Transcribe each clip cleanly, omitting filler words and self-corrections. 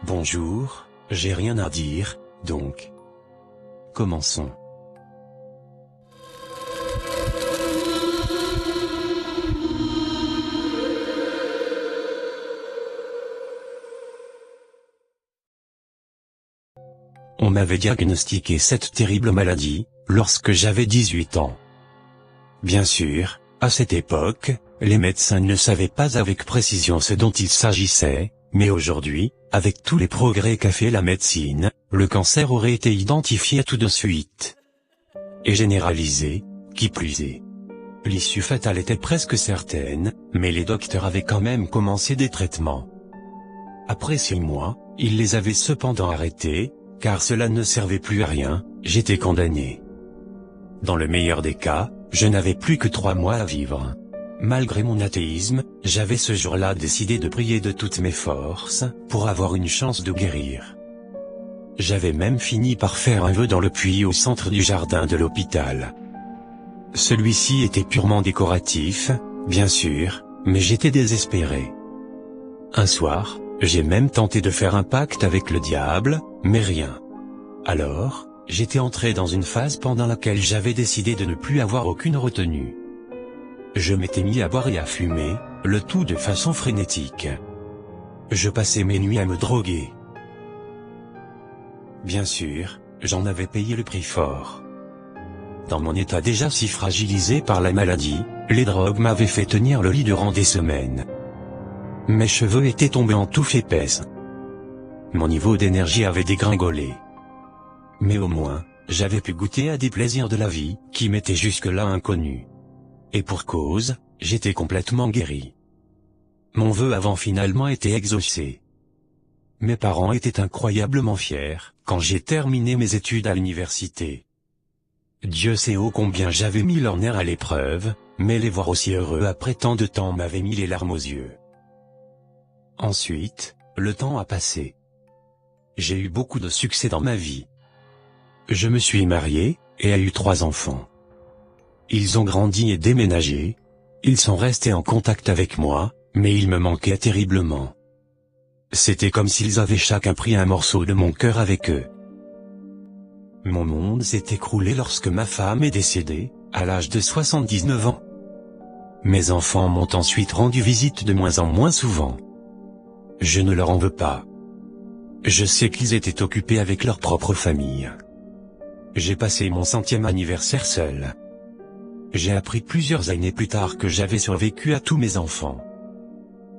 Bonjour, j'ai rien à dire, donc. Commençons. On m'avait diagnostiqué cette terrible maladie, lorsque j'avais 18 ans. Bien sûr, à cette époque, les médecins ne savaient pas avec précision ce dont il s'agissait, mais aujourd'hui, avec tous les progrès qu'a fait la médecine, le cancer aurait été identifié tout de suite. Et généralisé, qui plus est. L'issue fatale était presque certaine, mais les docteurs avaient quand même commencé des traitements. Après 6 mois, ils les avaient cependant arrêtés, car cela ne servait plus à rien, j'étais condamné. Dans le meilleur des cas, je n'avais plus que 3 mois à vivre. Malgré mon athéisme, j'avais ce jour-là décidé de prier de toutes mes forces, pour avoir une chance de guérir. J'avais même fini par faire un vœu dans le puits au centre du jardin de l'hôpital. Celui-ci était purement décoratif, bien sûr, mais j'étais désespéré. Un soir, j'ai même tenté de faire un pacte avec le diable, mais rien. Alors, j'étais entré dans une phase pendant laquelle j'avais décidé de ne plus avoir aucune retenue. Je m'étais mis à boire et à fumer, le tout de façon frénétique. Je passais mes nuits à me droguer. Bien sûr, j'en avais payé le prix fort. Dans mon état déjà si fragilisé par la maladie, les drogues m'avaient fait tenir le lit durant des semaines. Mes cheveux étaient tombés en touffes épaisses. Mon niveau d'énergie avait dégringolé. Mais au moins, j'avais pu goûter à des plaisirs de la vie, qui m'étaient jusque-là inconnus. Et pour cause, j'étais complètement guéri. Mon vœu avant finalement été exaucé. Mes parents étaient incroyablement fiers, quand j'ai terminé mes études à l'université. Dieu sait ô combien j'avais mis leur nerf à l'épreuve, mais les voir aussi heureux après tant de temps m'avait mis les larmes aux yeux. Ensuite, le temps a passé. J'ai eu beaucoup de succès dans ma vie. Je me suis marié, et ai eu 3 enfants. Ils ont grandi et déménagé. Ils sont restés en contact avec moi, mais ils me manquaient terriblement. C'était comme s'ils avaient chacun pris un morceau de mon cœur avec eux. Mon monde s'est écroulé lorsque ma femme est décédée, à l'âge de 79 ans. Mes enfants m'ont ensuite rendu visite de moins en moins souvent. Je ne leur en veux pas. Je sais qu'ils étaient occupés avec leur propre famille. J'ai passé mon 100e anniversaire seul. J'ai appris plusieurs années plus tard que j'avais survécu à tous mes enfants.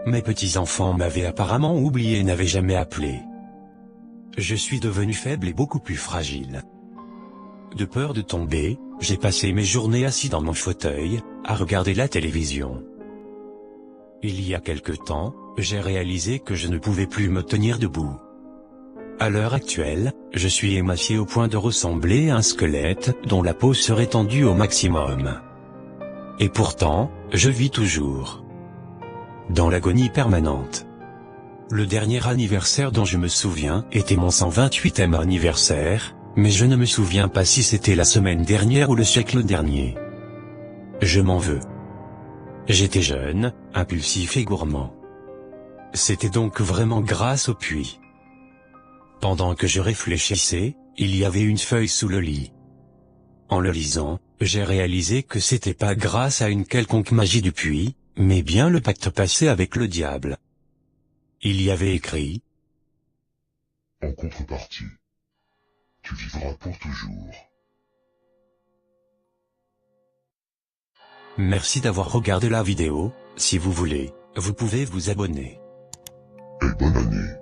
Mes petits-enfants m'avaient apparemment oublié et n'avaient jamais appelé. Je suis devenu faible et beaucoup plus fragile. De peur de tomber, j'ai passé mes journées assis dans mon fauteuil, à regarder la télévision. Il y a quelque temps, j'ai réalisé que je ne pouvais plus me tenir debout. À l'heure actuelle, je suis émacié au point de ressembler à un squelette dont la peau serait tendue au maximum. Et pourtant, je vis toujours. Dans l'agonie permanente. Le dernier anniversaire dont je me souviens était mon 128e anniversaire, mais je ne me souviens pas si c'était la semaine dernière ou le siècle dernier. Je m'en veux. J'étais jeune, impulsif et gourmand. C'était donc vraiment grâce au puits. Pendant que je réfléchissais, il y avait une feuille sous le lit. En le lisant, j'ai réalisé que c'était pas grâce à une quelconque magie du puits, mais bien le pacte passé avec le diable. Il y avait écrit: En contrepartie, tu vivras pour toujours. Merci d'avoir regardé la vidéo. Si vous voulez, vous pouvez vous abonner. Et bonne année.